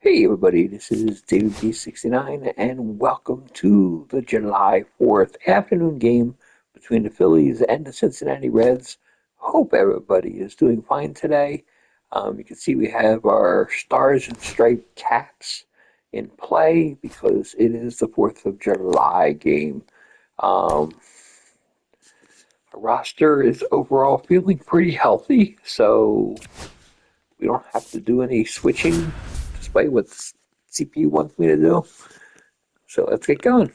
Hey everybody, this is David B69 and welcome to the July 4th afternoon game between the Phillies and the Cincinnati Reds. Hope everybody is doing fine today. You can see we have our Stars and Striped caps in play because it is the 4th of July game. Um, our roster is overall feeling pretty healthy, so we don't have to do any switching despite what CPU wants me to do. So let's get going.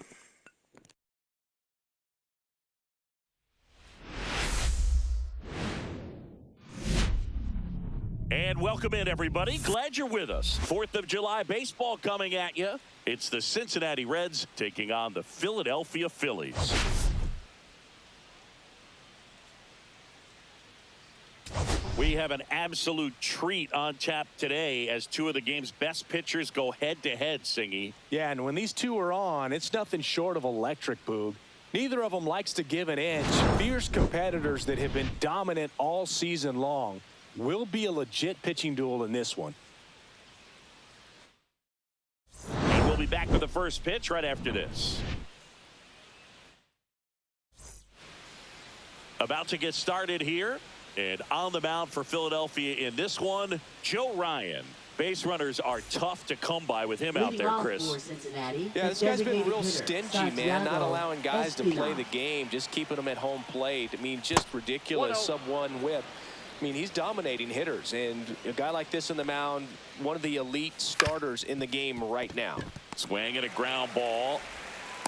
And welcome in, everybody. Glad you're with us. 4th of July baseball coming at you. It's the Cincinnati Reds taking on the Philadelphia Phillies. We have an absolute treat on tap today as two of the game's best pitchers go head-to-head, Singy. Yeah, and when these two are on, it's nothing short of electric, Boog. Neither of them likes to give an inch. Fierce competitors that have been dominant all season long. Will be a legit pitching duel in this one. And we'll be back with the first pitch right after this. About to get started here. And on the mound for Philadelphia in this one, Joe Ryan. Base runners are tough to come by with him out there, Chris. Yeah, this guy's been real stingy, man, not allowing guys to play the game, just keeping them at home plate. I mean, just ridiculous sub-1 whip. I mean, he's dominating hitters, and a guy like this on the mound, one of the elite starters in the game right now. Swing and a ground ball.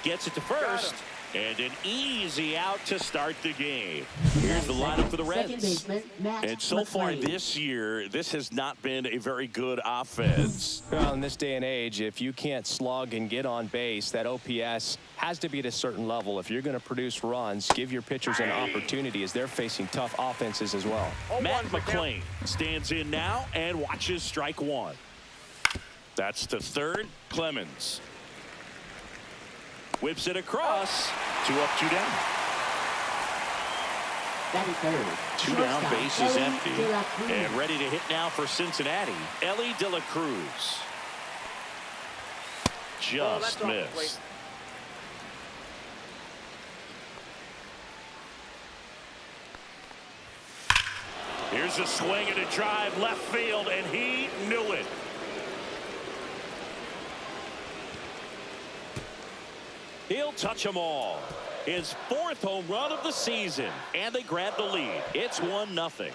Gets it to first. And an easy out to start the game. Here's the lineup for the Reds. And so far this year, this has not been a very good offense. Well, in this day and age, if you can't slug and get on base, that OPS has to be at a certain level. If you're going to produce runs, give your pitchers an opportunity as they're facing tough offenses as well. Matt McClain stands in now and watches strike one. That's to third. Clemens whips it across. 2 up, 2 down. Two down, base is empty. And ready to hit now for Cincinnati. Ellie De La Cruz. Just missed. Here's a swing and a drive left field, and he knew it. He'll touch them all. His 4th home run of the season. And they grab the lead. It's 1-0.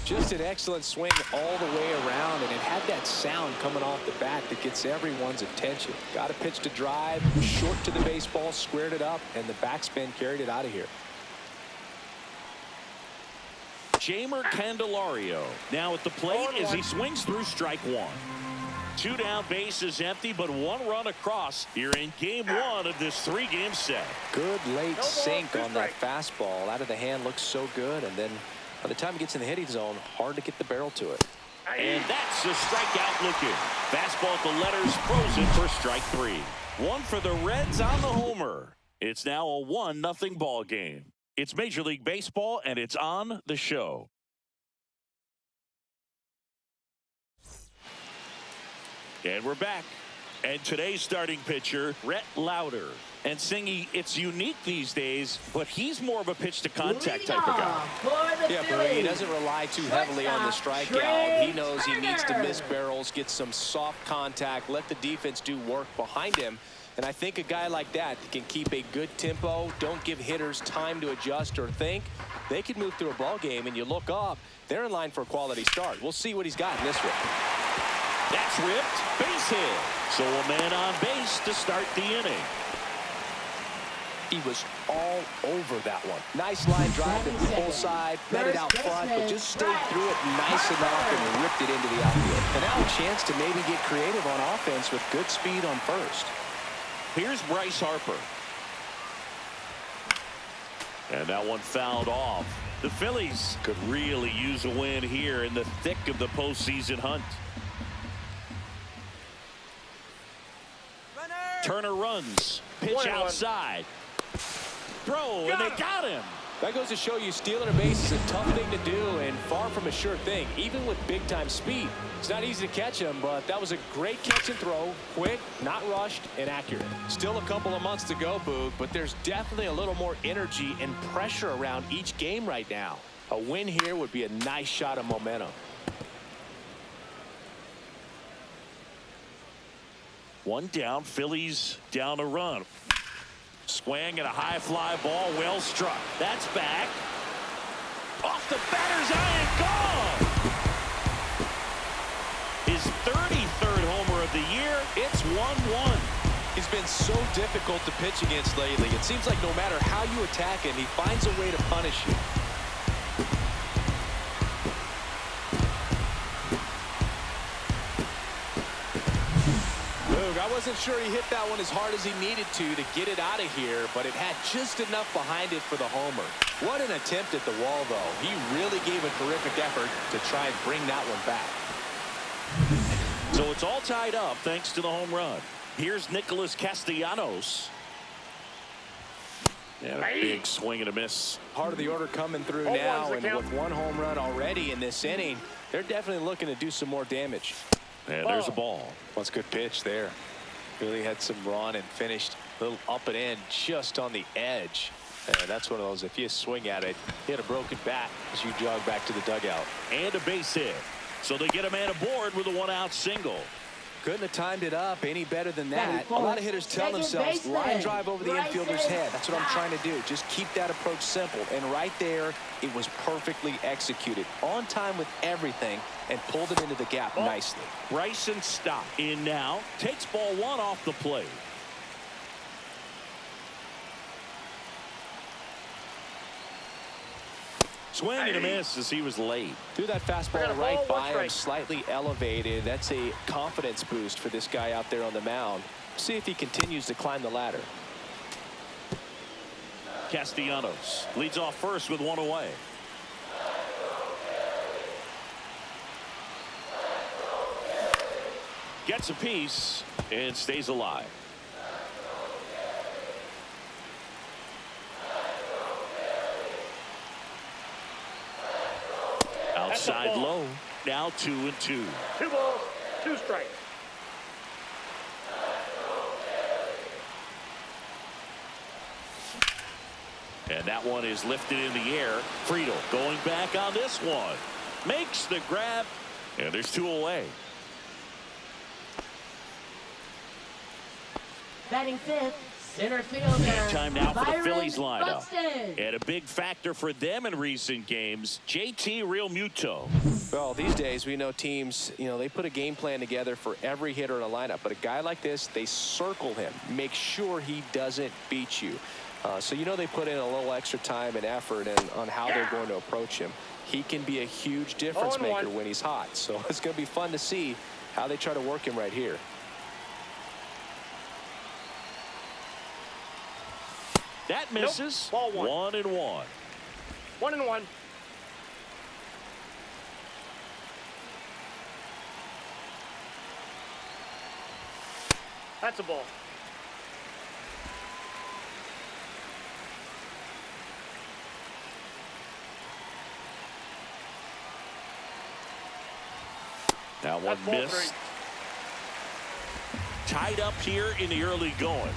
Just an excellent swing all the way around, and it had that sound coming off the bat that gets everyone's attention. Got a pitch to drive, short to the baseball, squared it up, and the backspin carried it out of here. Jamer Candelario now at the plate as he swings through strike one. 2 down, base is empty, but 1 run across here in game 1 of this 3-game set. Good late sink on that fastball. Out of the hand, looks so good, and then by the time it gets in the hitting zone, hard to get the barrel to it. And that's a strikeout looking. Fastball at the letters, frozen for strike 3. 1 for the Reds on the homer. It's now a 1-0 ball game. It's Major League Baseball, and it's on the show. And we're back. And today's starting pitcher, Rhett Lauder. And Singy, it's unique these days, but he's more of a pitch-to-contact type of guy. Yeah, but he doesn't rely too heavily on the strikeout. He knows he needs to miss barrels, get some soft contact, let the defense do work behind him. And I think a guy like that can keep a good tempo, don't give hitters time to adjust or think. They could move through a ball game, and you look up, they're in line for a quality start. We'll see what he's got in this one. That's ripped, base hit. So a man on base to start the inning. He was all over that one. Nice line drive to the full side, met it out front, but just stayed through it nice enough and ripped it into the outfield. And now a chance to maybe get creative on offense with good speed on first. Here's Bryce Harper. And that one fouled off. The Phillies could really use a win here in the thick of the postseason hunt. Runner! Turner runs. Pitch outside. Throw, and they got him. That goes to show you stealing a base is a tough thing to do and far from a sure thing, even with big-time speed. It's not easy to catch him, but that was a great catch and throw. Quick, not rushed, and accurate. Still a couple of months to go, Boog, but there's definitely a little more energy and pressure around each game right now. A win here would be a nice shot of momentum. One down, Phillies down a run. Swing and a high fly ball, well struck. That's back. Off the batter's eye and gone. His 33rd homer of the year. It's 1-1. He's been so difficult to pitch against lately. It seems like no matter how you attack him, he finds a way to punish you. I wasn't sure he hit that one as hard as he needed to get it out of here, but it had just enough behind it for the homer. What an attempt at the wall, though. He really gave a terrific effort to try and bring that one back. So it's all tied up thanks to the home run. Here's Nicholas Castellanos. And a big swing and a miss. Part of the order coming through now, and with one home run already in this inning, they're definitely looking to do some more damage. And there's a ball. That's a good pitch there. Really had some run and finished a little up and in just on the edge. And that's one of those, if you swing at it, hit a broken bat as you jog back to the dugout. And a base hit. So they get a man aboard with a one-out single. Couldn't have timed it up any better than that. A lot of hitters tell themselves, line drive over the infielder's head. That's what I'm trying to do. Just keep that approach simple. And right there, it was perfectly executed. On time with everything, and pulled it into the gap nicely. Bryson Stott in now. Takes ball one off the plate. Swing and a miss as he was late. Threw that fastball right by him, slightly elevated. That's a confidence boost for this guy out there on the mound. See if he continues to climb the ladder. Castellanos leads off first with one away. Gets a piece and stays alive. Outside low. Now 2-2. 2 balls, 2 strikes. And that one is lifted in the air. Friedel going back on this one. Makes the grab. And there's 2 away. Batting fifth, center fielder. Time now for the Byron Phillies lineup. Buxton. And a big factor for them in recent games, JT Realmuto. Well, these days we know teams, they put a game plan together for every hitter in a lineup. But a guy like this, they circle him, make sure he doesn't beat you. So they put in a little extra time and effort on how they're going to approach him. He can be a huge difference maker when he's hot. So it's going to be fun to see how they try to work him right here. That misses. Nope. Ball 1-1. 1-1. That's a ball. Now one missed. Tied up here in the early going.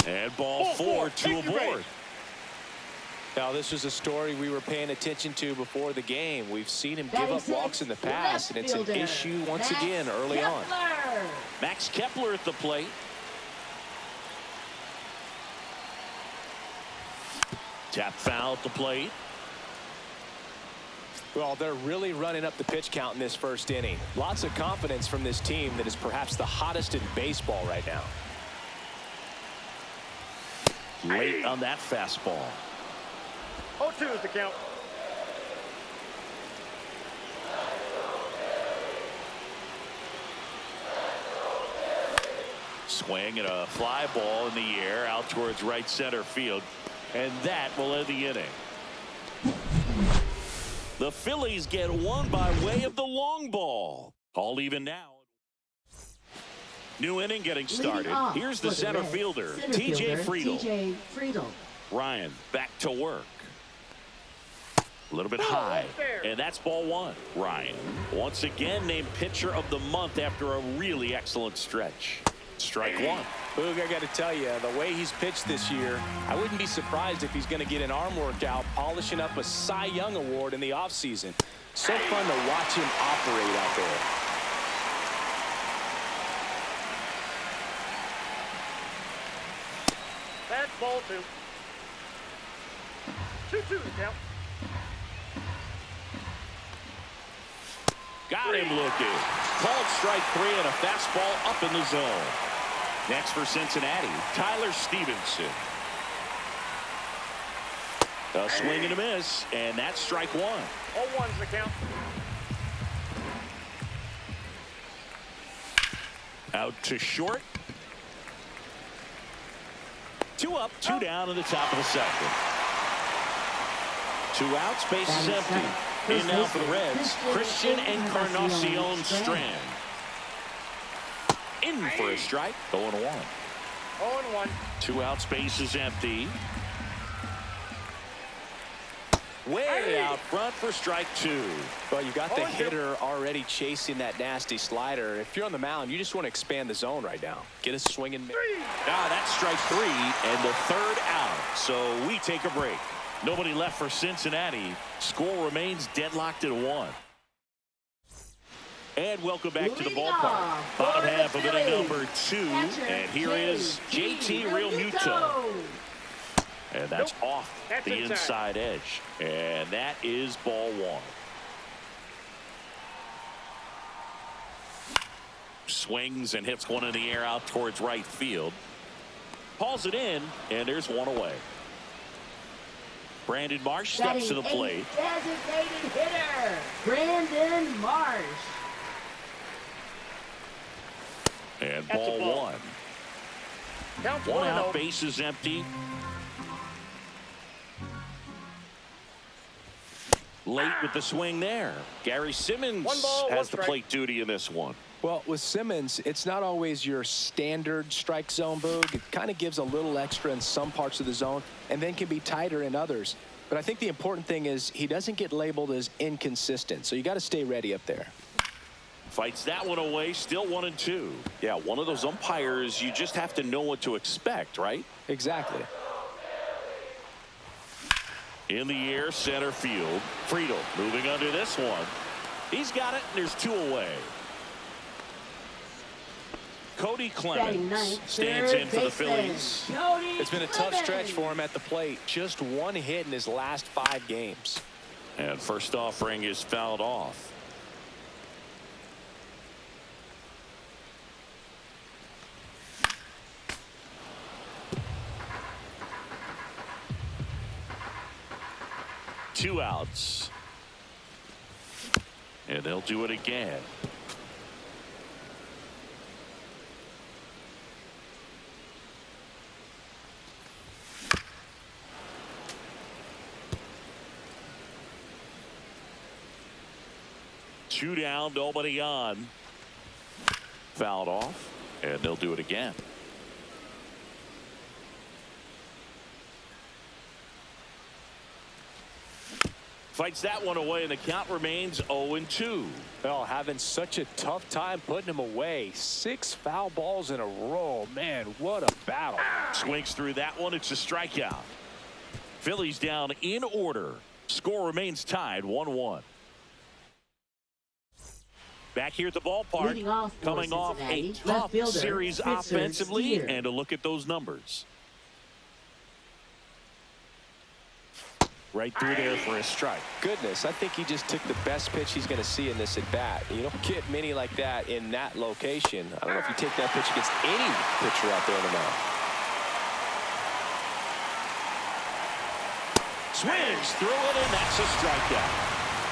And ball 4, 2 aboard. Now, this was a story we were paying attention to before the game. We've seen him give up walks in the past, and it's an issue once again early on. Max Kepler at the plate. Tap foul at the plate. Well, they're really running up the pitch count in this first inning. Lots of confidence from this team that is perhaps the hottest in baseball right now. Late on that fastball. 0-2 is the count. Swing and a fly ball in the air out towards right center field. And that will end the inning. The The Phillies get one by way of the long ball. All even now. New inning getting started. Here's the center fielder, TJ Friedl. Ryan back to work. A little bit high, and that's ball one. Ryan, once again named pitcher of the month after a really excellent stretch. Strike one. Boog, I got to tell you, the way he's pitched this year, I wouldn't be surprised if he's going to get an arm workout, polishing up a Cy Young award in the offseason. So fun to watch him operate out there. That's ball two. 2-2 the count. Got him looking. Called strike three and a fastball up in the zone. Next for Cincinnati, Tyler Stevenson. A swing and a miss, and that's strike one. 0-1's the count. Out to short. Two up, two down in the top of the second. Two outs, base is empty. In now for the Reds, Christian Encarnacion Strand. In for a strike, 0-1. 0-1. Two outs, base is empty. Way out front for strike two. Well, you got the hitter already chasing that nasty slider. If you're on the mound, you just want to expand the zone right now. Get a swing and miss. That's strike three and the third out. So we take a break. Nobody left for Cincinnati. Score remains deadlocked at 1. And welcome back to the ballpark. Bottom half of inning number 2. And here is JT Realmuto. And that's off the inside edge. And that is ball one. Swings and hits one in the air out towards right field. Hauls it in, and there's one away. Brandon Marsh steps to the plate. Designated hitter, Brandon Marsh. And ball one. Count One out, base is empty. Late with the swing there. Gary Simmons has the plate duty in this one. Well, with Simmons, it's not always your standard strike zone, Boog. It kind of gives a little extra in some parts of the zone and then can be tighter in others. But I think the important thing is he doesn't get labeled as inconsistent. So you got to stay ready up there. Fights that one away, still 1-2. Yeah, one of those umpires, you just have to know what to expect, right? Exactly. In the air, center field. Friedl moving under this one. He's got it, and there's two away. Cody Clemens stands in for the Phillies. It's been a tough stretch for him at the plate. Just one hit in his last 5 games. And first offering is fouled off. Two outs. And they'll do it again. Two down, nobody on. Fouled off, and they'll do it again. Fights that one away, and the count remains 0-2. Well, having such a tough time putting him away. 6 foul balls in a row. Man, what a battle. Swings through that one. It's a strikeout. Phillies down in order. Score remains tied 1-1. Back here at the ballpark, coming off a tough series offensively, and a look at those numbers. Right through there for a strike. Goodness, I think he just took the best pitch he's going to see in this at bat. You don't get many like that in that location. I don't know if you take that pitch against any pitcher out there on the mound. Swings through it, and that's a strikeout.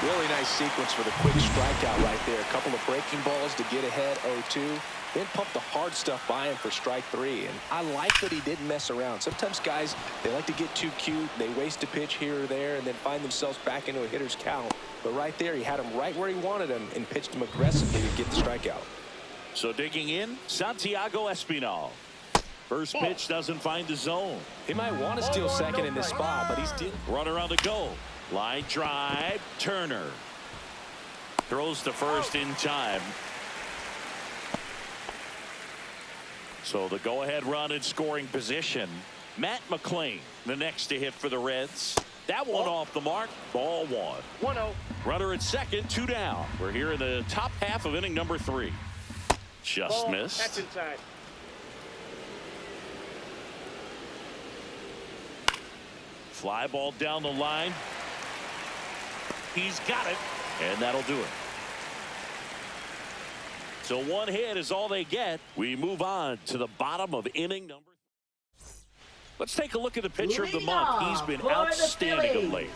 Really nice sequence for the quick strikeout right there. A couple of breaking balls to get ahead 0-2. Then pump the hard stuff by him for strike 3. And I like that he didn't mess around. Sometimes guys, they like to get too cute. They waste a pitch here or there and then find themselves back into a hitter's count. But right there, he had him right where he wanted him and pitched him aggressively to get the strikeout. So digging in, Santiago Espinal. First pitch doesn't find the zone. He might want to steal second in this spot, but he's didn't. Runner on the go. Line drive. Turner throws to first in time. So the go-ahead run in scoring position. Matt McClain, the next to hit for the Reds. That one off the mark. Ball 1. 1-0. Runner at second, 2 down. We're here in the top half of inning number 3. Just Ball. missed. That's inside. Fly ball down the line. He's got it, and that'll do it. So 1 hit is all they get. We move on to the bottom of inning number. Let's take a look at the pitcher of the month. He's been outstanding of late.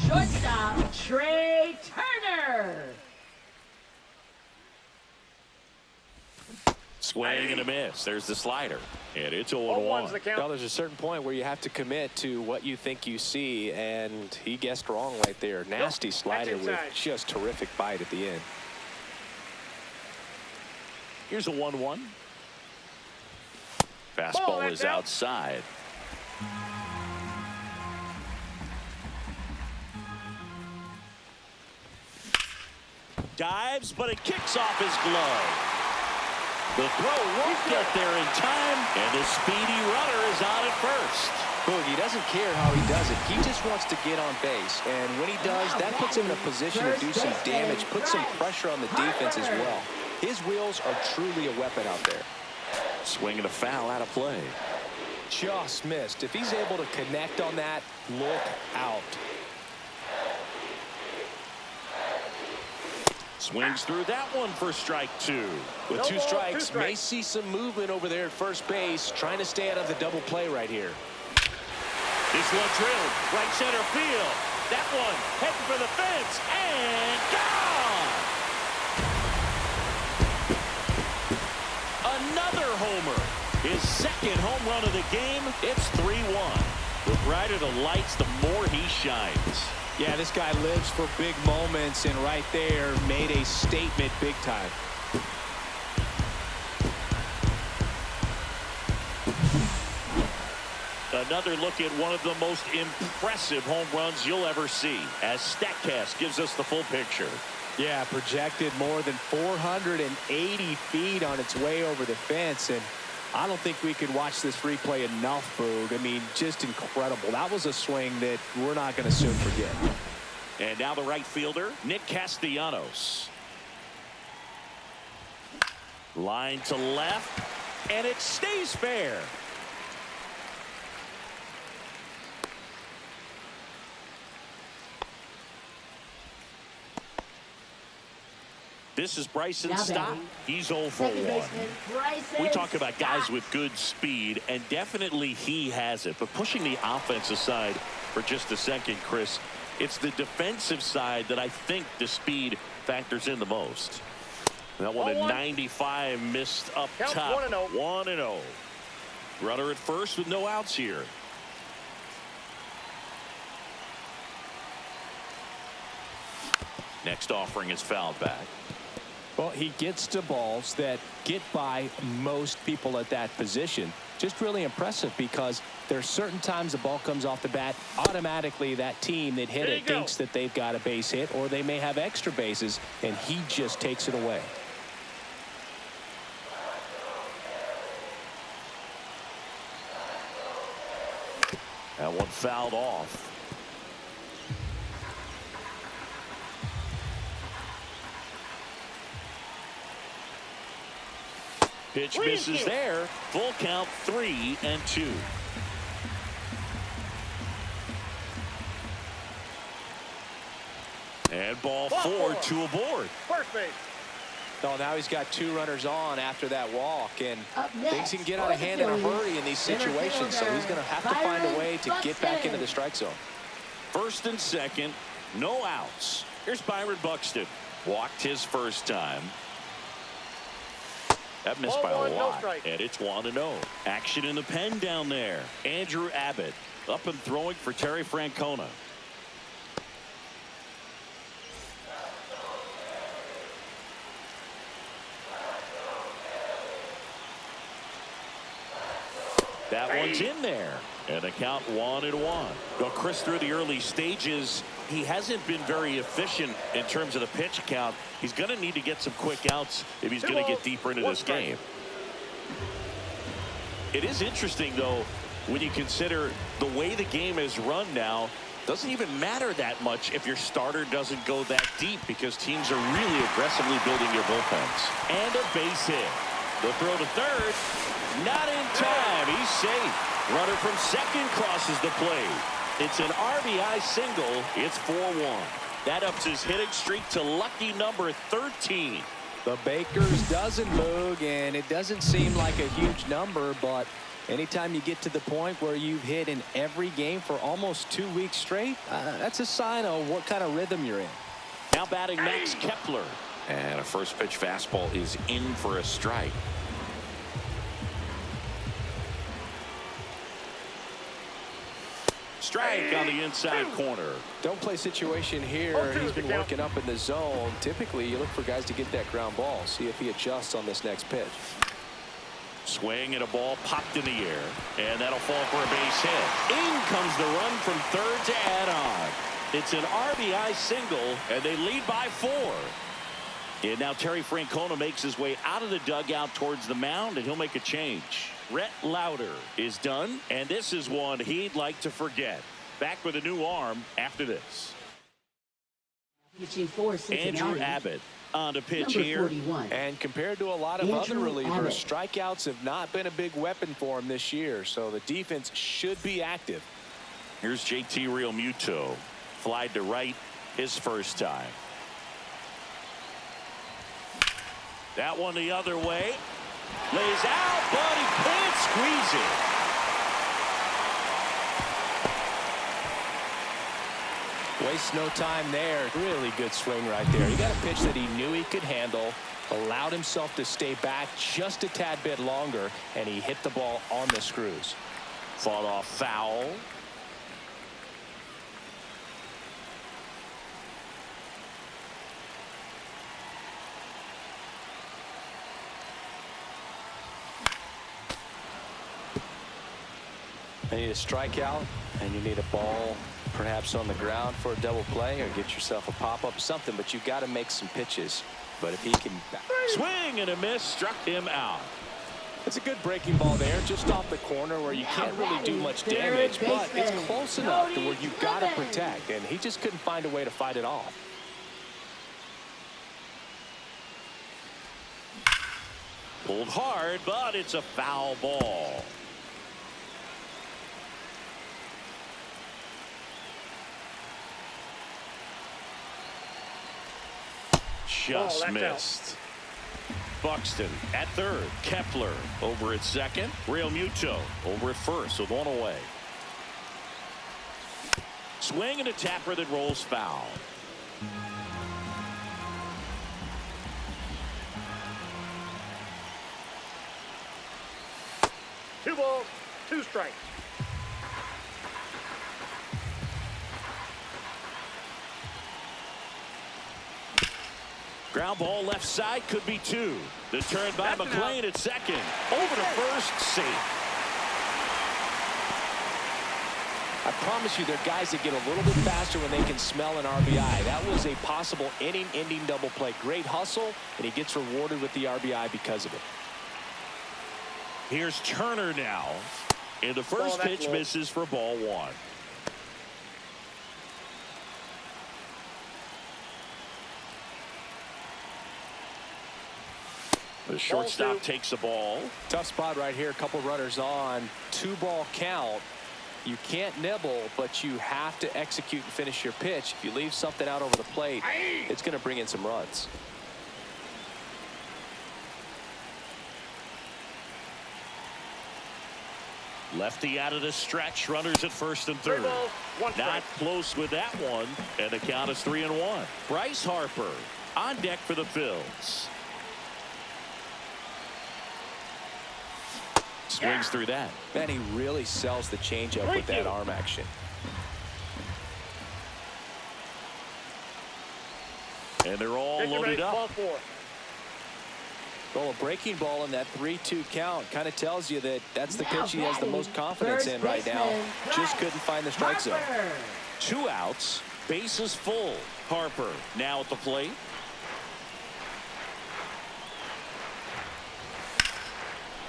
Shortstop Trey Turner. Swing and a miss. There's the slider, and it's 0-1's 0-1. the count. Well, there's a certain point where you have to commit to what you think you see, and he guessed wrong right there. Nasty slider with just terrific bite at the end. Here's a 1-1. Fastball is outside. Dives, but it kicks off his glove. The throw won't get there in time, and the speedy runner is on at first. Boogie doesn't care how he does it. He just wants to get on base. And when he does, that puts him in a position to do some damage, put some pressure on the defense as well. His wheels are truly a weapon out there. Swing and a foul out of play. Just missed. If he's able to connect on that, look out. Swings through that one for strike 2. With 2 strikes, may see some movement over there at first base, trying to stay out of the double play right here. This one drilled right center field. That one heading for the fence and gone. Another homer. His second home run of the game. It's 3-1. The brighter the lights, the more he shines. Yeah, this guy lives for big moments, and right there made a statement big time. Another look at one of the most impressive home runs you'll ever see, as StatCast gives us the full picture. Yeah, projected more than 480 feet on its way over the fence, and I don't think we could watch this replay enough, Boog. I mean, just incredible. That was a swing that we're not going to soon forget. And now the right fielder, Nick Castellanos. Line to left, and it stays fair. This is Bryson Stott. He's 0 for 1. We talk about guys with good speed, and definitely he has it. But pushing the offense aside for just a second, Chris, it's the defensive side that I think the speed factors in the most. That one at 95 missed up top. 1-0. Runner at first with no outs here. Next offering is fouled back. Well, he gets to balls that get by most people at that position. Just really impressive because there are certain times the ball comes off the bat, automatically that team that hit it thinks that they've got a base hit or they may have extra bases, and he just takes it away. That one fouled off. Pitch misses there. Full count, 3-2. And ball 4, 2 aboard. First base. Oh, now he's got 2 runners on after that walk, and things can get out of hand in a hurry in these situations, so he's going to have to find a way to get back into the strike zone. First and second, no outs. Here's Byron Buxton. Walked his first time. That missed by a Ball one, no lot, strike. and it's 1-0. Action in the pen down there. Andrew Abbott up and throwing for Terry Francona. That one's in there. And the count 1-1. Well, Chris, through the early stages, he hasn't been very efficient in terms of the pitch count. He's going to need to get some quick outs if he's going to get deeper into this game. It is interesting, though, when you consider the way the game is run now. Doesn't even matter that much if your starter doesn't go that deep, because teams are really aggressively building their bullpens. And a base hit. The throw to third. Not in time. He's safe. Runner from second crosses the plate. It's an RBI single. It's 4-1. That ups his hitting streak to lucky number 13. The Bakers doesn't move, and it doesn't seem like a huge number, but anytime you get to the point where you've hit in every game for almost 2 weeks straight, that's a sign of what kind of rhythm you're in. Now batting Max Kepler. And a first pitch fastball is in for a strike. Strike on the inside corner. Don't play situation here. He's been working up in the zone. Typically, you look for guys to get that ground ball. See if he adjusts on this next pitch. Swing and a ball popped in the air. And that'll fall for a base hit. In comes the run from third to add on. It's an RBI single, and they lead by 4. And now Terry Francona makes his way out of the dugout towards the mound, and he'll make a change. Rhett Lauder is done, and this is one he'd like to forget. Back with a new arm after this. Pitching for Cincinnati, Andrew Abbott on to pitch number here. 41. And compared to a lot of other Andrew relievers, Abbott. strikeouts have not been a big weapon for him this year, so the defense should be active. Here's JT Realmuto. Flied to right his first time. That one the other way. Lays out, but he can't squeeze it. Wastes no time there. Really good swing right there. He got a pitch that he knew he could handle, allowed himself to stay back just a tad bit longer, and he hit the ball on the screws. Fought off foul. You need a strikeout, and you need a ball perhaps on the ground for a double play, or get yourself a pop-up, something, but you've got to make some pitches. But if he can Swing and a miss, struck him out. it's a good breaking ball there, just off the corner where you can't really do much damage, but it's close enough to where you've got to protect, and he just couldn't find a way to fight it off. Pulled hard, but it's a foul ball. Just that's missed. Buxton at third. Kepler over at second. Realmuto over at first with one away. Swing and a tapper that rolls foul. Two balls, 2 strikes. Ground ball left side, could be 2. The turn by McLean at second. Over to first, safe. I promise you, there are guys that get a little bit faster when they can smell an RBI. That was a possible inning-ending double play. Great hustle, and he gets rewarded with the RBI because of it. Here's Turner now. And the first pitch misses for ball 1. The shortstop takes the ball. Tough spot right here. A couple runners on. 2-ball count. You can't nibble, but you have to execute and finish your pitch. If you leave something out over the plate, it's going to bring in some runs. Lefty out of the stretch. Runners at first and third. 3 balls, 1 Not strike. close with that one. And the count is 3-1. Bryce Harper on deck for the Phils. Swings through that. Man, he really sells the changeup with that arm action. And they're all Victor loaded makes up. ball 4. Well, a breaking ball in that 3-2 count kind of tells you that that's the pitch he has the most confidence in right now. Just couldn't find the strike zone. 2 outs. Bases full. Harper now at the plate.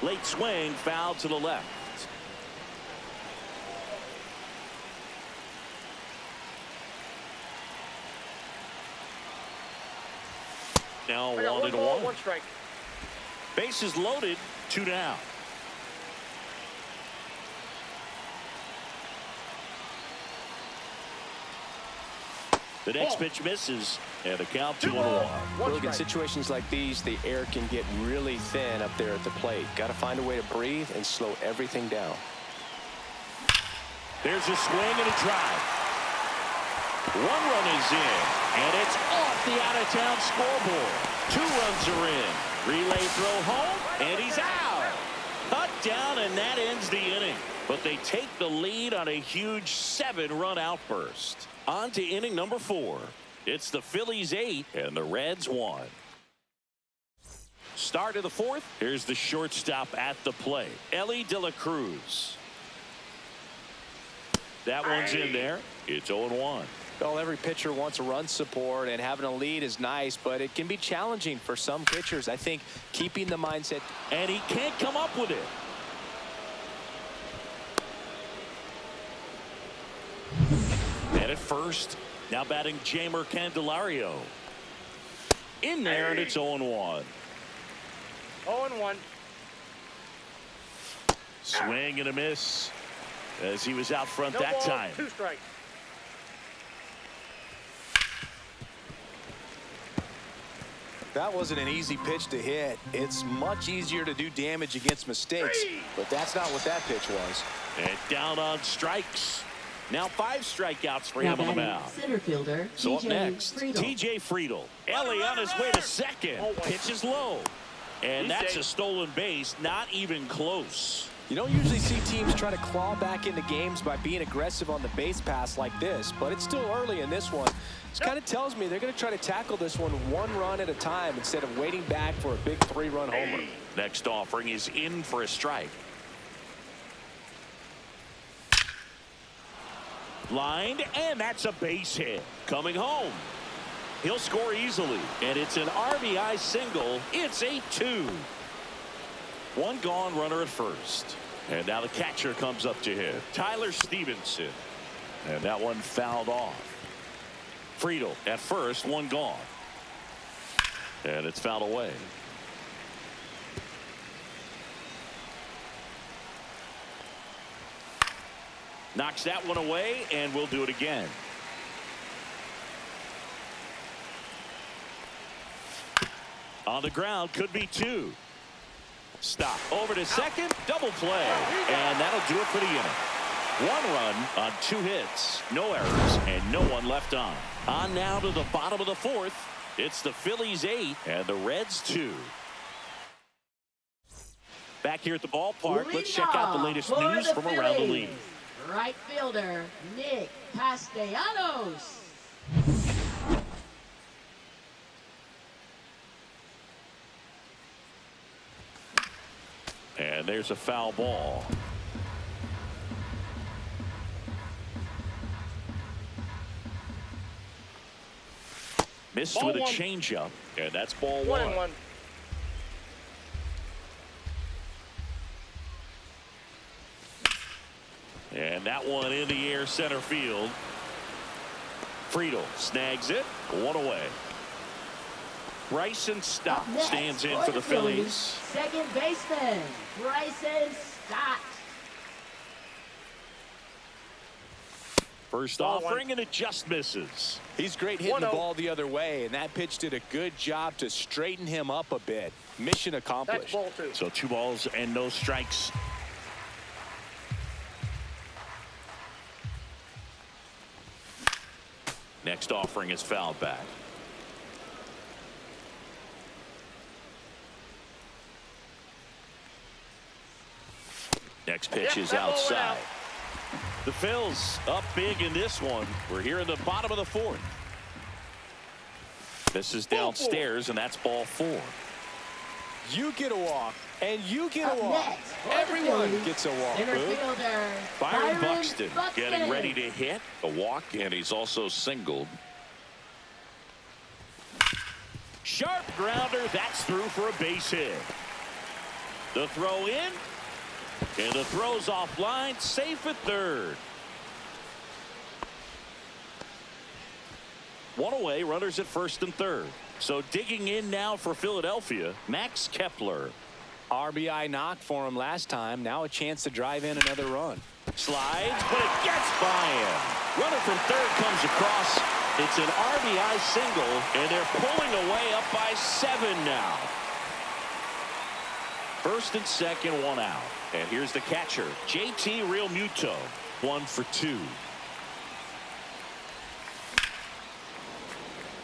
Late swing, foul to the left. Now I got 1 1 and ball, 1. 1 strike. Bases loaded. 2 down. The next pitch misses, and the count 2 2-1. balls, 1 Look, in strike. situations like these, the air can get really thin up there at the plate. Got to find a way to breathe and slow everything down. There's a swing and a drive. 1 run is in, and it's off the out-of-town scoreboard. 2 runs are in. Relay throw home, and he's out. Cut down, and that ends the inning. But they take the lead on a huge 7-run outburst. On to inning number 4. It's the Phillies 8 and the Reds 1. Start of the 4th. Here's the shortstop at the plate, Ellie De La Cruz. That one's in there. It's 0-1. Well, every pitcher wants a run support, and having a lead is nice, but it can be challenging for some pitchers. I think keeping the mindset. And he can't come up with it. And at first, now batting Jamer Candelario. In there, and it's 0-1. 0-1. Swing and a miss as he was out front No that balls, time. 2 strikes. That wasn't an easy pitch to hit. It's much easier to do damage against mistakes, but that's not what that pitch was. And down on strikes. Now 5 strikeouts for Now him on the batting mound. center fielder So up TJ next, Friedel. TJ Friedel. Ellie on his way to second. Pitch is low. And that's a stolen base, not even close. You don't usually see teams try to claw back into games by being aggressive on the base pass like this, but it's still early in this one. This kind of tells me they're going to try to tackle this one 1 run at a time instead of waiting back for a big 3-run homer. Next offering is in for a strike. Lined, and that's a base hit. Coming home. He'll score easily, and it's an RBI single. It's 8-2. 1 gone, runner at first. And now the catcher comes up to him, Tyler Stevenson. And that one fouled off. Friedel at first, 1 gone. And it's fouled away. Knocks that one away, and we'll do it again. On the ground, could be 2. Stop. Over to second. Double play. And that'll do it for the inning. 1 run on 2 hits. No errors and no one left on. On now to the bottom of the 4th. It's the Phillies 8 and the Reds 2. Back here at the ballpark, let's check out the latest news from around the league. Right fielder Nick Castellanos. And there's a foul ball. Missed Ball with a 1. changeup, and that's ball 1-1. 1. And that one in the air center field. Friedel snags it. 1 away. Bryson Stott Next, stands in for the Phillies. Second baseman Bryson Stott. First Ball 1. offering, and it just misses. He's great hitting the 1-0. ball the other way, and that pitch did a good job to straighten him up a bit. Mission That's accomplished. ball 2. So 2 balls and no strikes. Next offering is fouled back. Next pitch is outside. The Phillies up big in this one. We're here in the bottom of the fourth. This is downstairs, and that's ball 4. You get a walk, and you get Up a walk. next, Everyone gets a walk, center Boog. fielder, Byron Buxton getting ready to hit a walk, and he's also singled. Sharp grounder. That's through for a base hit. The throw in, and the throw's offline, safe at third. One away, runners at first and third. So digging in now for Philadelphia, Max Kepler. RBI knock for him last time. Now a chance to drive in another run. Slides, but it gets by him. Runner from third comes across. It's an RBI single, and they're pulling away up by 7 now. First and second, 1 out. And here's the catcher, JT Realmuto, 1 for 2.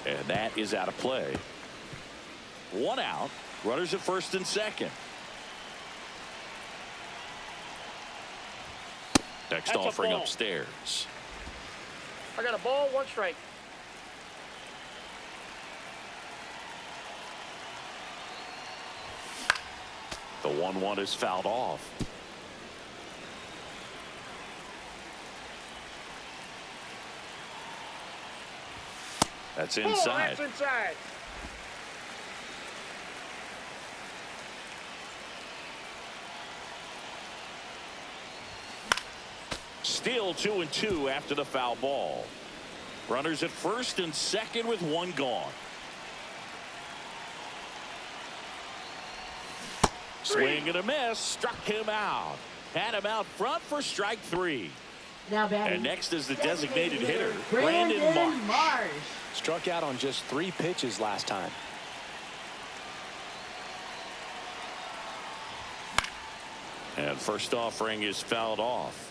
And that is out of play. 1 out. Runners at first and second. Next offering upstairs. I got a ball, 1 strike. The 1-1 is fouled off. That's inside. That's inside. Still 2-2 after the foul ball. Runners at first and second with 1 gone. Swing and a miss. Struck him out. Had him out front for strike 3. Now batting. And next is the designated hitter, Brandon Brandon Marsh. Struck out on just 3 pitches last time. And first offering is fouled off.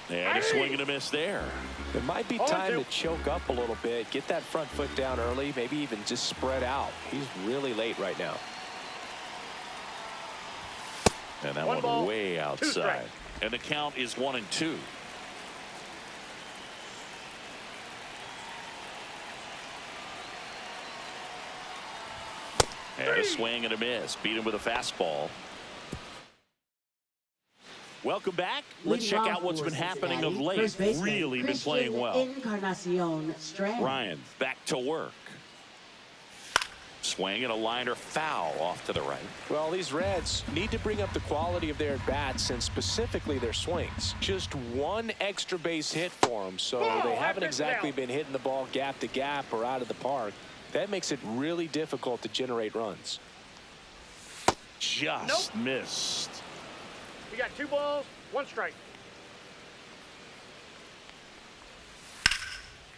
And a swing and a miss there. It might be time to choke up a little bit, get that front foot down early, maybe even just spread out. He's really late right now. And that 1 ball, way 2 outside. strikes. And the count is 1-2. And a swing and a miss. Beat him with a fastball. Welcome back. Let's check out what's been happening of late. Really been playing well. Ryan back to work. Swing and a liner foul off to the right. Well, these Reds need to bring up the quality of their at-bats and specifically their swings. Just 1 extra base hit for them, so they haven't exactly been hitting the ball gap to gap or out of the park. That makes it really difficult to generate runs. Just missed. We got 2 balls, 1 strike.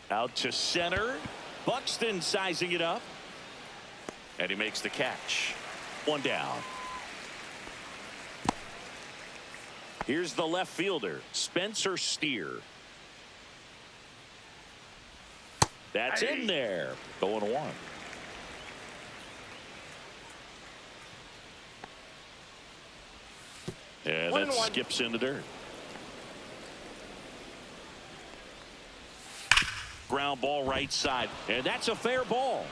Out to center. Buxton sizing it up. And he makes the catch. 1 down. Here's the left fielder, Spencer Steer. That's in there. 0-1. And that skips in the dirt. Ground ball right side. And that's a fair ball.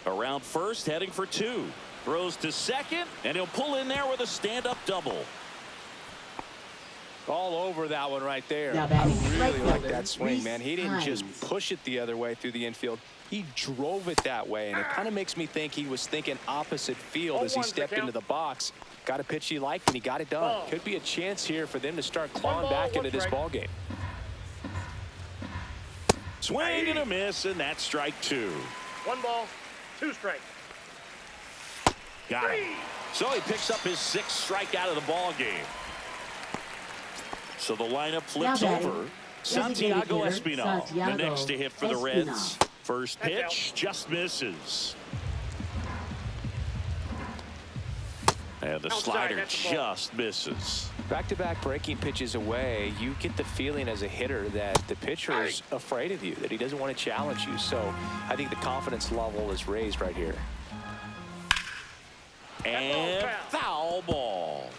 Around first, heading for 2. Throws to second, and he'll pull in there with a stand-up double. All over that one right there. Now I batting really right like that swing, man. He didn't just Hines. push it the other way through the infield. He drove it that way, and it kind of makes me think he was thinking opposite field as he 0-1's the stepped count. into the box. Got a pitch he liked, and he got it done. Could be a chance here for them to start clawing ball, back 1 into this strike. ball game. Swing and a miss, and that's strike 2. 1 ball, 2 strikes. Got it. So he picks up his 6th strikeout of the ball game. So the lineup flips Now batting, over. designated Santiago hitter, Espinal, the Santiago next to hit for the Espinal. Reds. First pitch just misses. And the Outside, slider that's a ball. just misses. Back-to-back breaking pitches away, you get the feeling as a hitter that the pitcher is afraid of you, that he doesn't want to challenge you. So I think the confidence level is raised right here. And foul ball.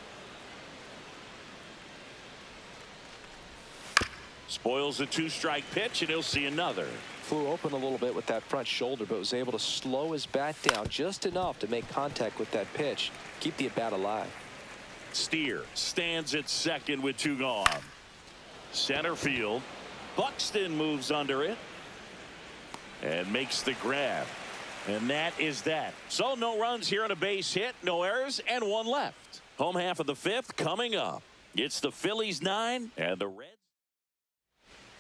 Spoils the two-strike pitch, and he'll see another. Flew open a little bit with that front shoulder, but was able to slow his bat down just enough to make contact with that pitch, keep the at-bat alive. Steer stands at second with 2 gone. Center field. Buxton moves under it and makes the grab. And that is that. So no runs here on a base hit, no errors, and 1 left. Home half of the 5th coming up. It's the Phillies 9 and the Reds.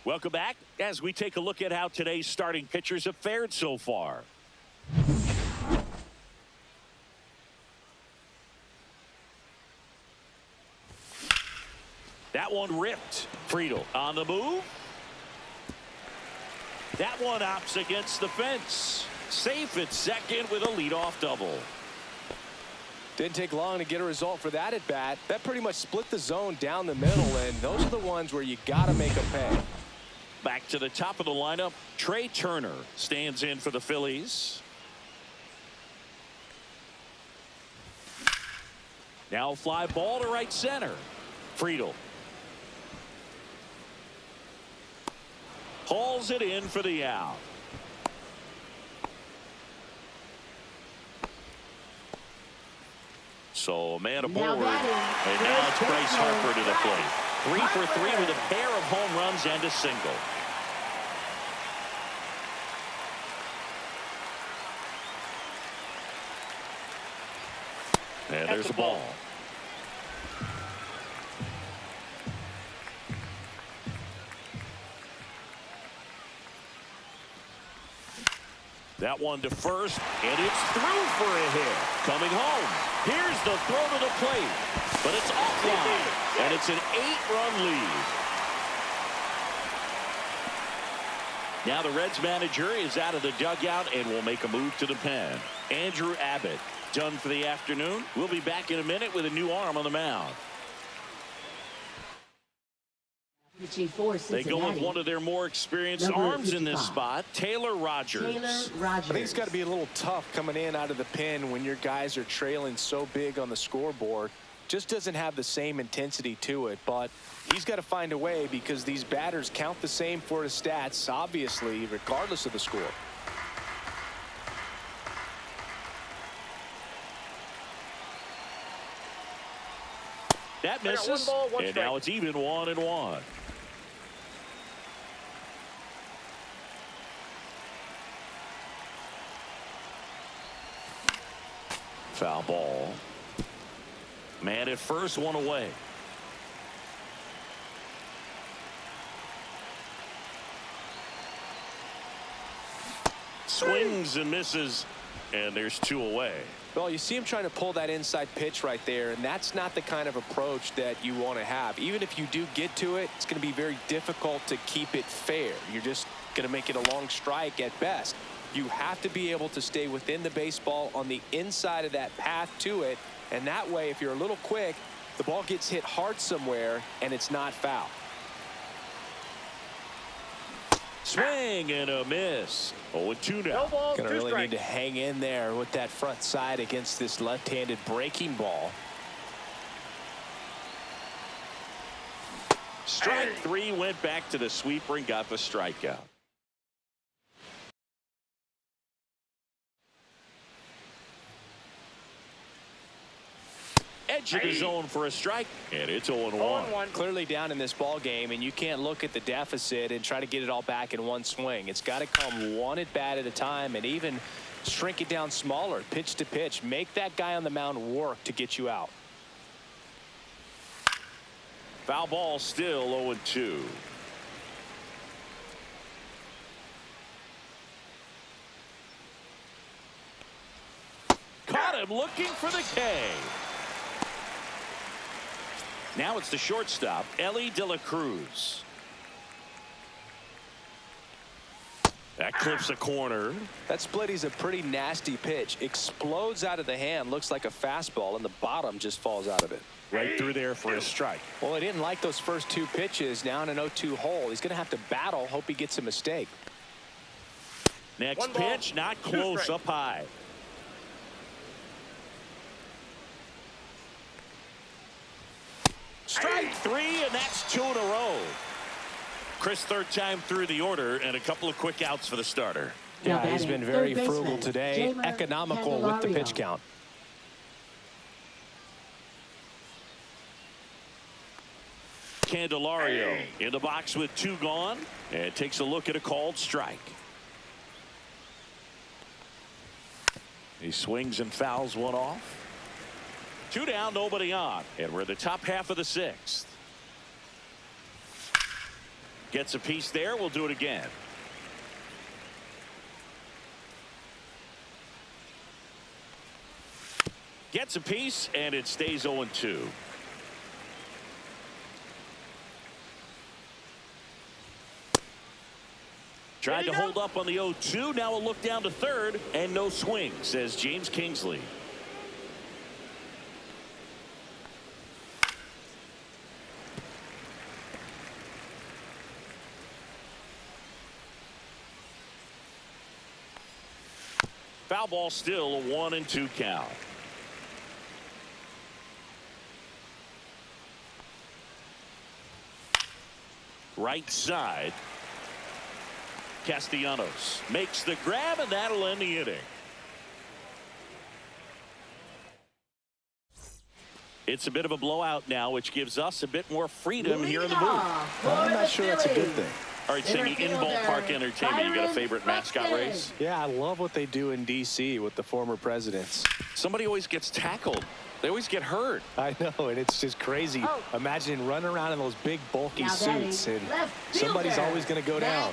Welcome back as we take a look at how today's starting pitchers have fared so far. That one ripped. Friedel on the move. That one opts against the fence. Safe at second with a leadoff double. Didn't take long to get a result for that at bat. That pretty much split the zone down the middle, and those are the ones where you got to make them pay. Back to the top of the lineup. Trey Turner stands in for the Phillies. Now fly ball to right center. Friedel hauls it in for the out. So a man aboard, and now it's Bryce Harper to the plate. 3 for 3 with a pair of home runs and a single. And there's a ball. That one to first, and it's through for a hit. Coming home. Here's the throw to the plate, but it's offline, and it's an 8-run lead. Now the Reds manager is out of the dugout and will make a move to the pen. Andrew Abbott done for the afternoon. We'll be back in a minute with a new arm on the mound. They go with one of their more experienced arms in this spot, Taylor Rogers. I think it's got to be a little tough coming in out of the pen when your guys are trailing so big on the scoreboard. Just doesn't have the same intensity to it, but he's got to find a way because these batters count the same for his stats, obviously, regardless of the score. That misses, and now it's even 1-1. Foul ball. Man at first, 1 away. Swings and misses, and there's 2 away. Well, you see him trying to pull that inside pitch right there, and that's not the kind of approach that you want to have. Even if you do get to it, it's going to be very difficult to keep it fair. You're just going to make it a long strike at best. You have to be able to stay within the baseball on the inside of that path to it, and that way, if you're a little quick, the ball gets hit hard somewhere, and it's not foul. Swing and a miss. 0-2 now. Gonna really need to hang in there with that front side against this left-handed breaking ball. Strike 3 went back to the sweeper and got the strikeout. Edge of the zone for a strike, and it's 0-1. Clearly down in this ball game, and you can't look at the deficit and try to get it all back in one swing. It's got to come one at bat at a time, and even shrink it down smaller, pitch to pitch. Make that guy on the mound work to get you out. Foul ball, still 0-2. Caught him looking for the K. Now it's the shortstop, Ellie De La Cruz. That clips a corner. That split is a pretty nasty pitch. Explodes out of the hand. Looks like a fastball, and the bottom just falls out of it. Right through there for a strike. Well, he didn't like those first two pitches. Now in an 0-2 hole. He's going to have to battle. Hope he gets a mistake. Next pitch, not close, up high. Strike three, and that's 2 in a row. Chris, third time through the order, and a couple of quick outs for the starter. Yeah, he's been very frugal today. Economical with the pitch count. Candelario in the box with 2 gone, and takes a look at a called strike. He swings and fouls one off. 2 down, nobody on, and we're in the top half of the 6th. Gets a piece there. We'll do it again. Gets a piece, and it stays 0-2. Tried to hold up on the 0-2. Now a look down to third, and no swing, says James Kingsley. Foul ball, still a 1-2 count. Right side. Castellanos makes the grab, and that'll end the inning. It's a bit of a blowout now, which gives us a bit more freedom here in the booth. I'm not sure that's a good thing. All right, Sammy, in ballpark entertainment, you got a favorite mascot race? Yeah, I love what they do in D.C. with the former presidents. Somebody always gets tackled. They always get hurt. I know, and it's just crazy. Imagine running around in those big, bulky suits, and somebody's always going to go down.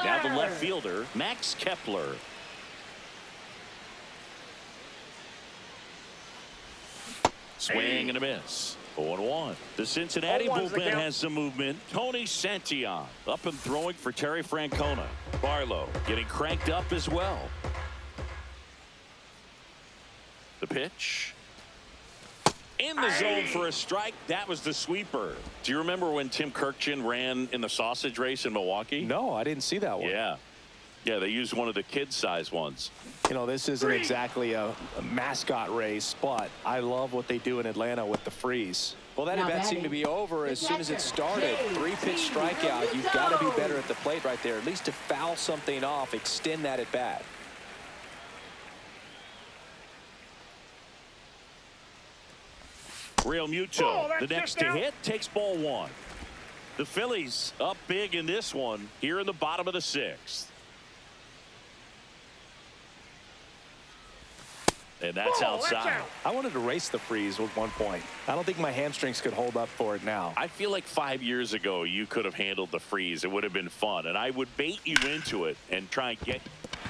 Now the left fielder, Max Kepler. Swing and a miss. 0-1. The Cincinnati bullpen has some movement. Tony Santillan up and throwing for Terry Francona. Barlow getting cranked up as well. The pitch. In the zone for a strike. That was the sweeper. Do you remember when Tim Kirkjian ran in the sausage race in Milwaukee? No, I didn't see that one. Yeah. Yeah, they used one of the kid-size ones. You know, this isn't exactly a mascot race, but I love what they do in Atlanta with the freeze. Well, that event seemed to be over as soon as it started. 3-pitch strikeout. You've got to be better at the plate right there, at least to foul something off, extend that at bat. Real Muto, the next to hit, takes ball 1. The Phillies up big in this one here in the bottom of the 6th. And that's outside. I wanted to race the freeze at one point. I don't think my hamstrings could hold up for it now. I feel like 5 years ago you could have handled the freeze. It would have been fun, and I would bait you into it and try and get.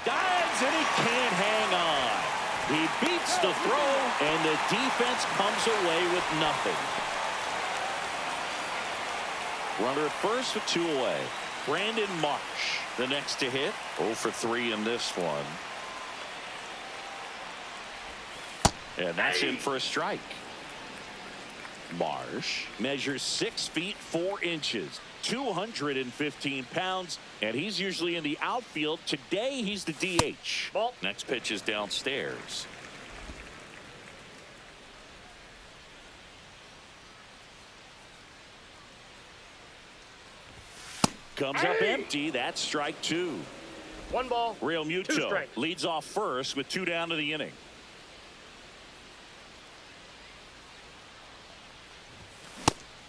Dives, and he can't hang on. He beats the throw, and the defense comes away with nothing. Runner at first with 2 away. Brandon Marsh, the next to hit. 0 for 3 in this one. And that's in for a strike. Marsh measures 6 feet 4 inches, 215 pounds, and he's usually in the outfield. Today he's the DH. Ball. Next pitch is downstairs. Comes up empty. That's strike 2. 1 ball. Real 2 Muto strikes. leads off first with 2 down to the inning.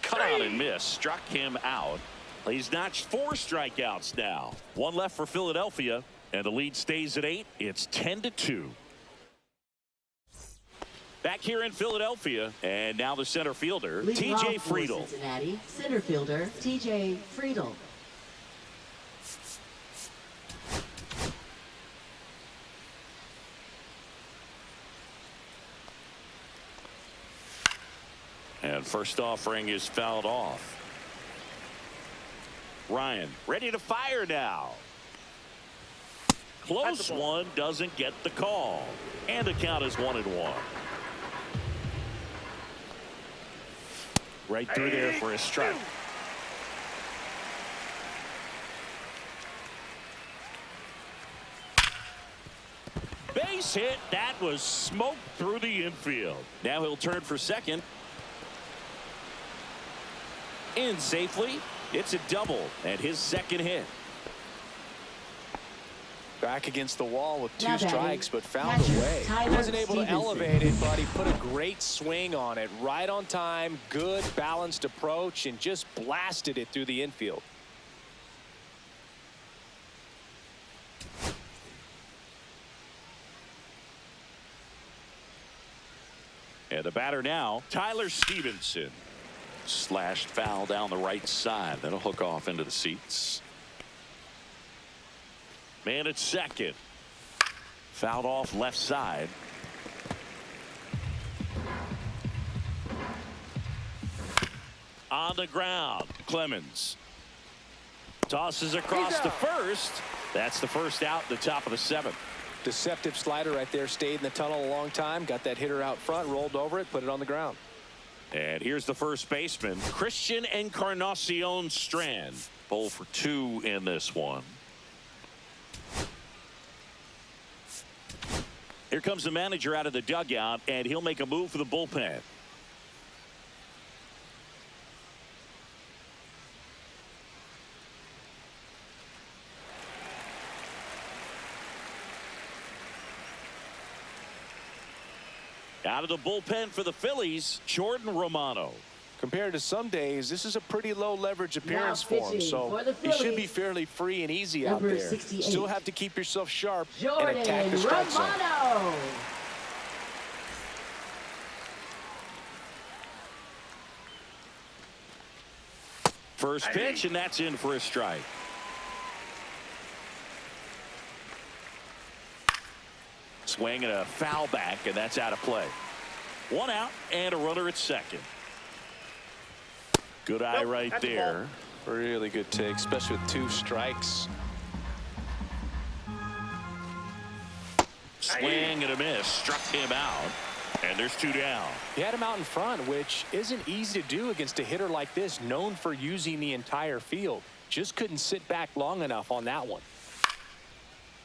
Cut out and miss. Struck him out. He's notched 4 strikeouts now. 1 left for Philadelphia, and the lead stays at 8. It's 10-2. Back here in Philadelphia, and now the center fielder, T.J. Friedl. Cincinnati center fielder T.J. Friedl. And first offering is fouled off. Ryan ready to fire now. close one doesn't get the call. And the count is 1-1. Right through there for a strike. Base hit. That was smoked through the infield. Now he'll turn for second. In safely. It's a double and his second hit. Back against the wall with two strikes, but found a way. He wasn't able to elevate it, but he put a great swing on it. Right on time, good balanced approach, and just blasted it through the infield. And the batter now, Tyler Stevenson. Slashed foul down the right side. That'll hook off into the seats. Man at second. Fouled off left side. On the ground, Clemens tosses across to first. That's the first out, the top of the seventh. Deceptive slider right there. Stayed in the tunnel a long time. Got that hitter out front, rolled over it, put it on the ground. And here's the first baseman, Christian Encarnacion Strand. Pull for two in this one. Here comes the manager out of the dugout, and he'll make a move for the bullpen. Out of the bullpen for the Phillies, Jordan Romano. Compared to some days, this is a pretty low leverage appearance for him, so he should be fairly free and easy out there. 68. Still have to keep yourself sharp Jordan and attack the strike zone. Romano. First pitch, and that's in for a strike. Swing and a foul back, and that's out of play. One out and a runner at second. Good eye right there. Really good take, especially with two strikes. Swing and a miss. Struck him out. And there's two down. He had him out in front, which isn't easy to do against a hitter like this, known for using the entire field. Just couldn't sit back long enough on that one.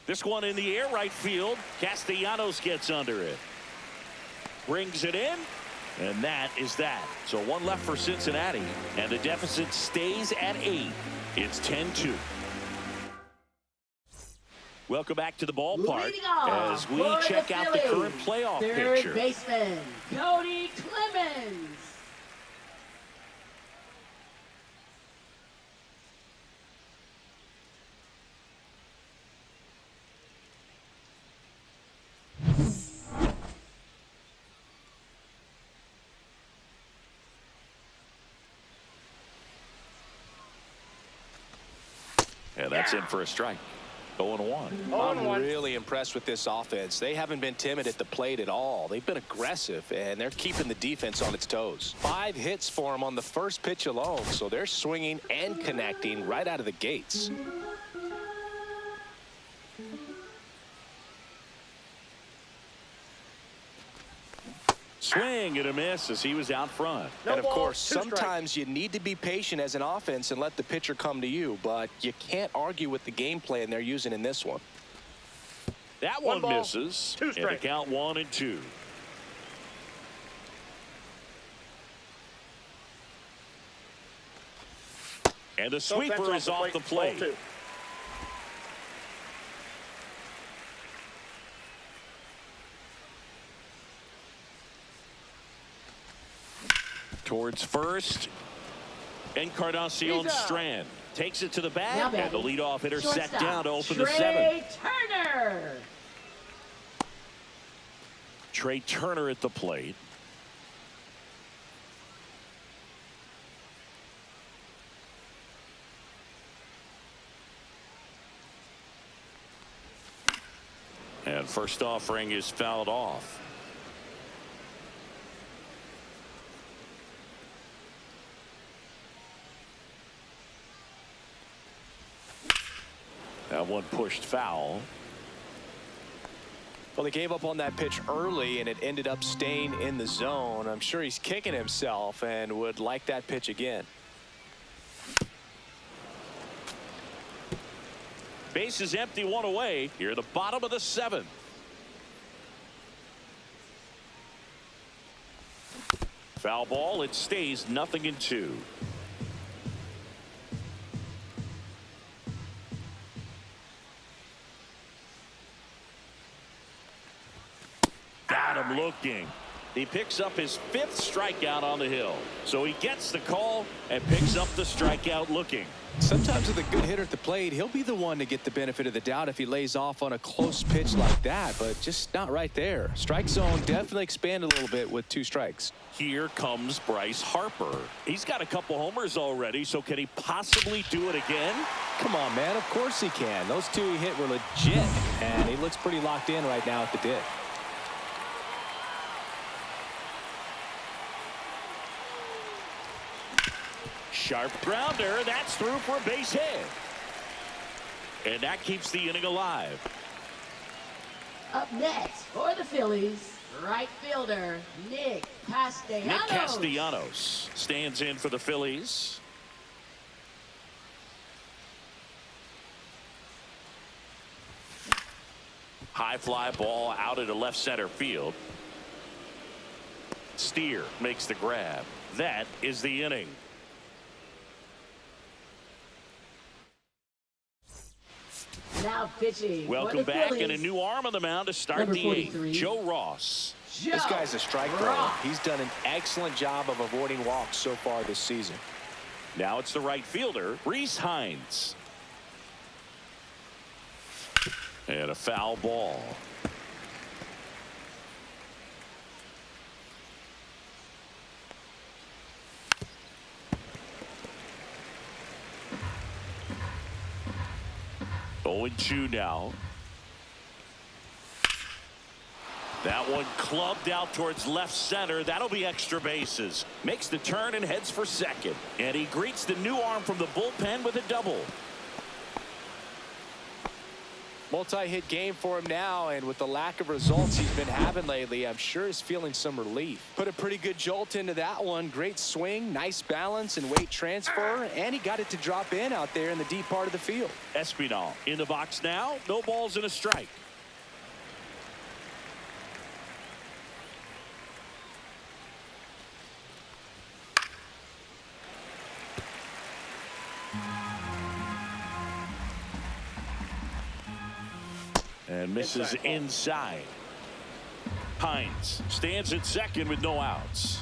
This one in the air right field. Castellanos gets under it. Brings it in. And that is that. So one left for Cincinnati. And the deficit stays at 8. It's 10-2. Welcome back to the ballpark as we check out the current playoff picture. Third baseman, Cody Clemens. And that's in for a strike. 0-1. I'm really impressed with this offense. They haven't been timid at the plate at all. They've been aggressive, and they're keeping the defense on its toes. 5 hits for them on the first pitch alone, so they're swinging and connecting right out of the gates. Swing and a miss as he was out front. And of course, sometimes you need to be patient as an offense and let the pitcher come to you, but you can't argue with the game plan they're using in this one. That one misses. And the count 1-2. And the sweeper is off the plate. Towards first, Encarnacion Strand takes it to the bag, and the leadoff hitter set down to open the 7th. Turner. Trey Turner at the plate. And first offering is fouled off. That one pushed foul. Well, he gave up on that pitch early, and it ended up staying in the zone. I'm sure he's kicking himself and would like that pitch again. Base is empty, one away. Here at the bottom of the 7th. Foul ball. It stays 0-2. Got him looking. He picks up his 5th strikeout on the hill. So he gets the call and picks up the strikeout looking. Sometimes with a good hitter at the plate, he'll be the one to get the benefit of the doubt if he lays off on a close pitch like that, but just not right there. Strike zone definitely expanded a little bit with 2 strikes. Here comes Bryce Harper. He's got a couple homers already, so can he possibly do it again? Come on, man. Of course he can. Those 2 he hit were legit, and he looks pretty locked in right now at the dish. Sharp grounder. That's through for a base hit. And that keeps the inning alive. Up next for the Phillies, right fielder Nick Castellanos. Nick Castellanos stands in for the Phillies. High fly ball out into left center field. Steer makes the grab. That is the inning. Now pitching. Welcome for the back, Phillies, and a new arm on the mound to start number the 8th. 43, Joe Ross. This guy's a strike thrower. He's done an excellent job of avoiding walks so far this season. Now it's the right fielder, Reese Hines. And a foul ball. Oh, 0-2 now. That one clubbed out towards left center. That'll be extra bases. Makes the turn and heads for second. And he greets the new arm from the bullpen with a double. Multi-hit game for him now, and with the lack of results he's been having lately, I'm sure he's feeling some relief. Put a pretty good jolt into that one. Great swing, nice balance and weight transfer, and he got it to drop in out there in the deep part of the field. Espinal in the box now. No balls and a strike. And misses inside. Hines stands at second with no outs.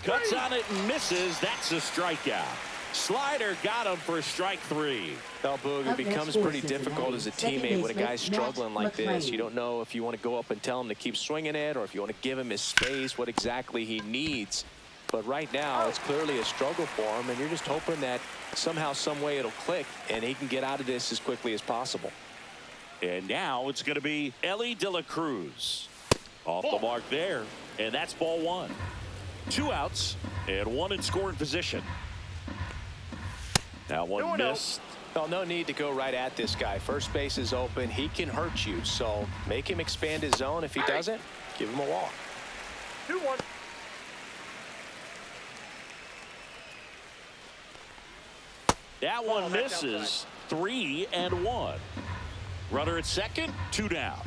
Cuts on it and misses. That's a strikeout. Slider got him for strike 3. Well, Boog, it becomes pretty difficult as a teammate when a guy's struggling like this. You don't know if you want to go up and tell him to keep swinging it or if you want to give him his space, what exactly he needs. But right now, it's clearly a struggle for him, and you're just hoping that somehow, some way it'll click, and he can get out of this as quickly as possible. And now it's going to be Ellie De La Cruz. Off the mark there, and that's ball 1. 2 outs, and 1 in scoring position. That one missed. Well, no need to go right at this guy. First base is open. He can hurt you, so make him expand his zone. If he doesn't, give him a walk. 2-1. That one misses. 3-1. Runner at second, 2 down.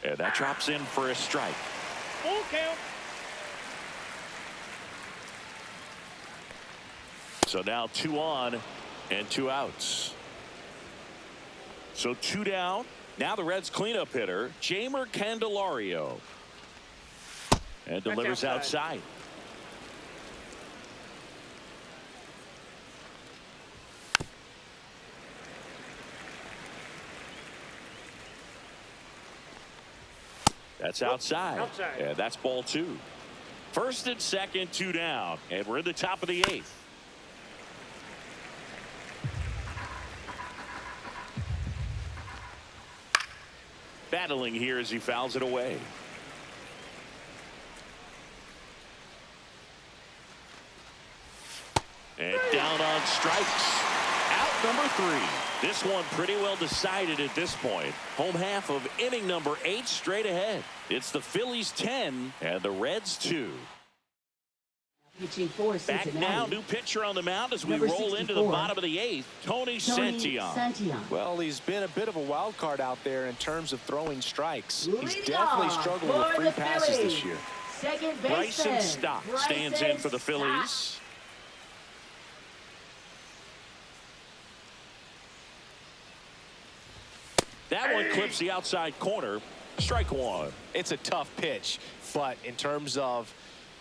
And that drops in for a strike. Full count. So now 2 on and 2 outs. So 2 down. Now the Reds cleanup hitter, Jamer Candelario. And delivers outside. That's outside. And that's ball 2. First and second, 2 down. And we're in the top of the 8th. Battling here as he fouls it away. And down on strikes. Out number 3. This one pretty well decided at this point. Home half of inning number 8 straight ahead. It's the Phillies 10 and the Reds 2. Pitching for Back Cincinnati. now, new pitcher on the mound as we Number roll into the 64, bottom of the 8th. Tony Santillan. Well, he's been a bit of a wild card out there in terms of throwing strikes. He's Leading definitely off struggled for with free the passes this Phillies. year. Second Bryson baseman. Stott stands in for the Phillies. That one clips the outside corner. Strike 1. It's a tough pitch, but in terms of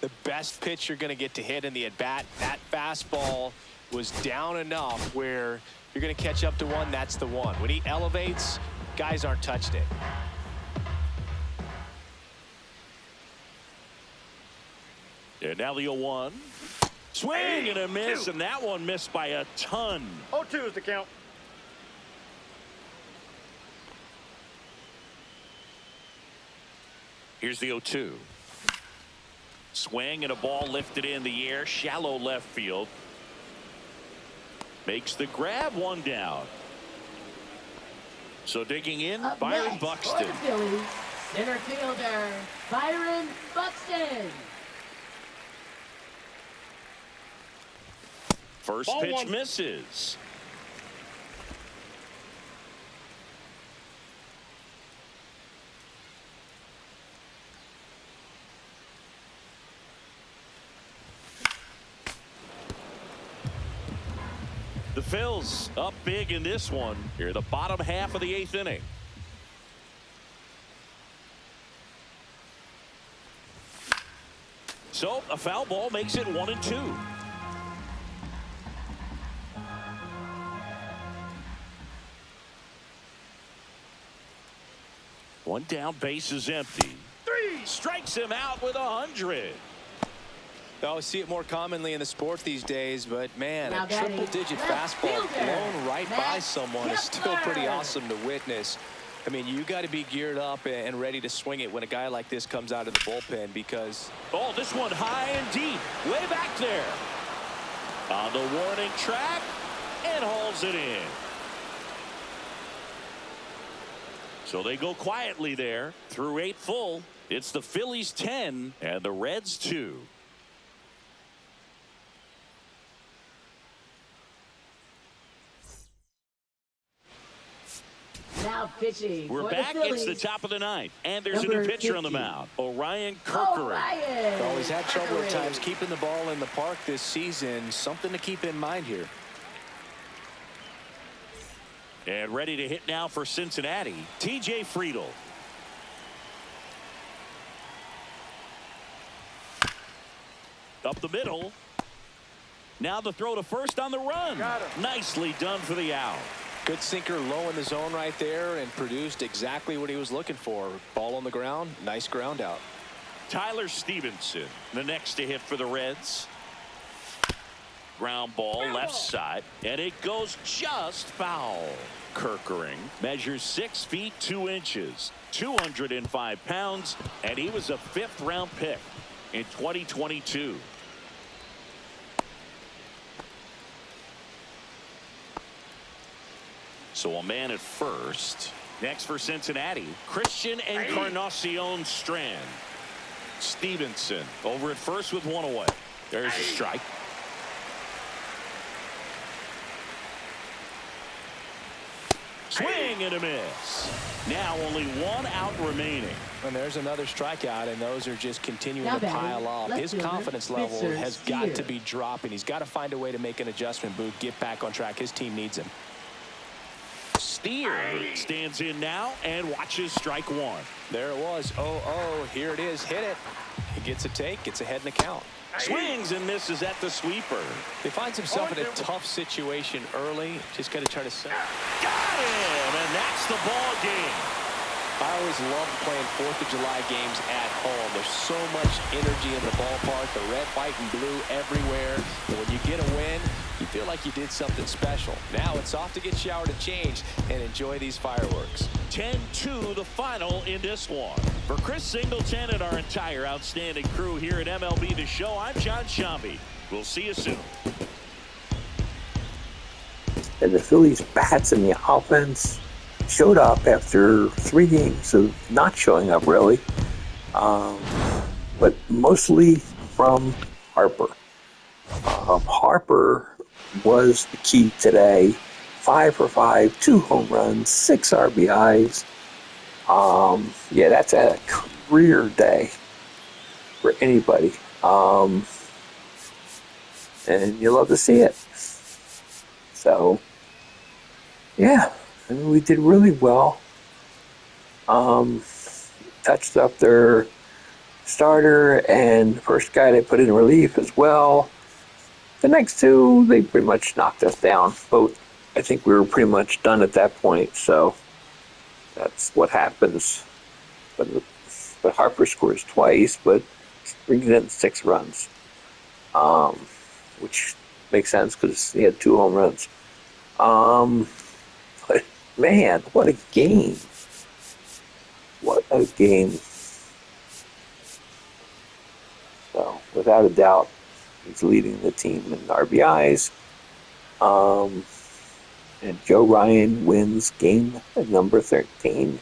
the best pitch you're going to get to hit in the at-bat, that fastball was down enough where you're going to catch up to one. That's the one. When he elevates, guys aren't touching it. And now the 0-1. Swing and a miss, and that one missed by a ton. 0-2 is the count. Here's the 0-2. Swing and a ball lifted in the air, shallow left field. Makes the grab, one down. So digging in, Up Byron next Buxton. For the Phillies, center fielder Byron Buxton. First Ball pitch one. misses. The Phils up big in this one. Here, the bottom half of the 8th inning. So a foul ball makes it 1-2. One down, base is empty. 3 strikes him out with 100. Oh, see it more commonly in the sport these days, but man, Now a batting triple-digit left fastball fielder, blown right by Matt someone is still pretty Kepler. awesome to witness. I mean, you got to be geared up and ready to swing it when a guy like this comes out of the bullpen, because Oh, this one high and deep, way back there. On the warning track, and hauls it in. So they go quietly there through 8 full. It's the Phillies 10 and the Reds 2. Now pitching We're for back. the It's Phillies. the top of the 9th, and there's a Number new pitcher on the 50. mound, Orion Kerkering. Orion. well, he's had trouble at Kerkering. times keeping the ball in the park this season. Something to keep in mind here. And ready to hit now for Cincinnati, T.J. Friedel. Up the middle. Now the throw to first on the run. Got him. Nicely done for the out. Good sinker low in the zone right there and produced exactly what he was looking for. Ball on the ground, nice ground out. Tyler Stevenson, the next to hit for the Reds. Ground ball left side, and it goes just foul. Kerkering measures 6 feet 2 inches, 205 pounds, and he was a 5th-round pick in 2022. So a man at first. Next for Cincinnati, Christian Encarnacion Strand. Stevenson over at first with 1 away. There's a strike. Swing and a miss. Now only 1 out remaining. And there's another strikeout, and those are just continuing Now to batting, pile up. left His fielder, confidence level Spencer has got Steer. to be dropping. He's got to find a way to make an adjustment, Booth, get back on track. His team needs him. Steer stands in now and watches strike 1. There it was. Oh, here it is. Hit it. He gets a take, gets ahead in the count. Swings and misses at the sweeper. He finds himself in a tough situation early. Just got to try to set. Got him, and that's the ball game. I always love playing 4th of July games at home. There's so much energy in the ballpark, the red, white, and blue everywhere. And when you get a win, you feel like you did something special. Now it's off to get showered and changed and enjoy these fireworks. 10-2 the final in this one. For Chris Singleton and our entire outstanding crew here at MLB The Show, I'm John Shambi. We'll see you soon. And the Phillies bats and the offense showed up after 3 games of not showing up, really. But mostly from Harper. Harper was the key today. 5 for 5, 2 home runs, 6 RBIs. Yeah, that's a career day for anybody. And you love to see it. So, yeah, I mean, we did really well. Touched up their starter and the first guy they put in relief as well. The next two, they pretty much knocked us down. But I think we were pretty much done at that point. So that's what happens. But Harper scores twice, but brings in 6 runs, which makes sense because he had 2 home runs. But man, what a game! What a game! So without a doubt, he's leading the team in RBIs. And Joe Ryan wins game number 13.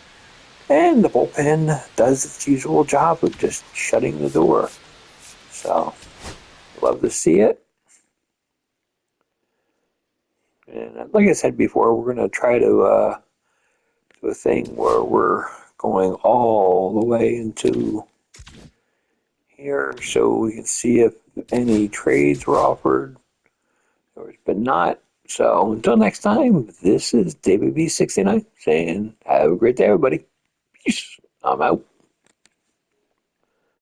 And the bullpen does its usual job of just shutting the door. So, love to see it. And like I said before, we're going to try to do a thing where we're going all the way into here so we can see if any trades were offered or but not. So until next time, this is David B69 saying have a great day, everybody. Peace. I'm out.